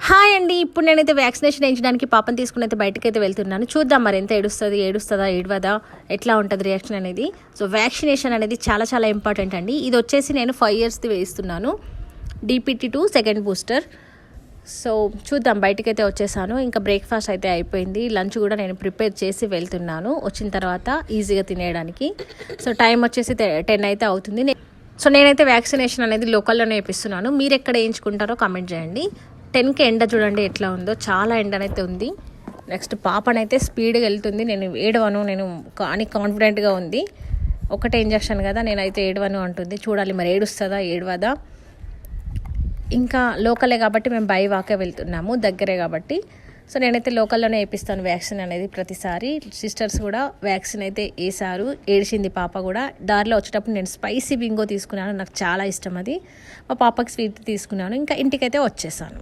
Hi అండి. ఇప్పుడు నేనైతే వ్యాక్సినేషన్ వేయించడానికి పాపని తీసుకుని అయితే బయటకైతే వెళ్తున్నాను. చూద్దాం మరి ఎంత ఏడుస్తుందా ఏడవదా, ఎట్లా ఉంటుంది రియాక్షన్ అనేది. సో వ్యాక్సినేషన్ అనేది చాలా చాలా ఇంపార్టెంట్ అండి. ఇది వచ్చేసి నేను 5 ఇయర్స్ది వేయిస్తున్నాను, DPT2 సెకండ్ బూస్టర్. సో చూద్దాం, బయటకైతే వచ్చేసాను. ఇంకా బ్రేక్ఫాస్ట్ అయితే అయిపోయింది, లంచ్ కూడా నేను ప్రిపేర్ చేసి వెళ్తున్నాను వచ్చిన తర్వాత ఈజీగా తినేయడానికి. సో టైం వచ్చేసి 10 అయితే అవుతుంది. సో నేనైతే వ్యాక్సినేషన్ అనేది లోకల్లోనే వేపిస్తున్నాను. మీరు ఎక్కడ వేయించుకుంటారో కామెంట్ చేయండి. 10కి ఎండ చూడండి ఎట్లా ఉందో, చాలా ఎండనైతే ఉంది. నెక్స్ట్ పాపనైతే స్పీడ్గా వెళ్తుంది. నేను ఏడవను నేను కానీ కాన్ఫిడెంట్గా ఉంది. ఒకటే ఇంజక్షన్ కదా, నేనైతే ఏడవను అంటుంది. చూడాలి మరి ఏడుస్తుందా ఏడవదా. ఇంకా లోకలే కాబట్టి మేము బై వాకే వెళ్తున్నాము, దగ్గరే కాబట్టి. సో నేనైతే లోకల్లోనే వేపిస్తాను వ్యాక్సిన్ అనేది ప్రతిసారి. సిస్టర్స్ కూడా వ్యాక్సిన్ అయితే వేసారు, ఏడిచింది పాప కూడా. దారిలో వచ్చేటప్పుడు నేను స్పైసీ బింగో తీసుకున్నాను, నాకు చాలా ఇష్టం అది. మా పాపకి స్వీట్ తీసుకున్నాను. ఇంకా ఇంటికైతే వచ్చేసాను.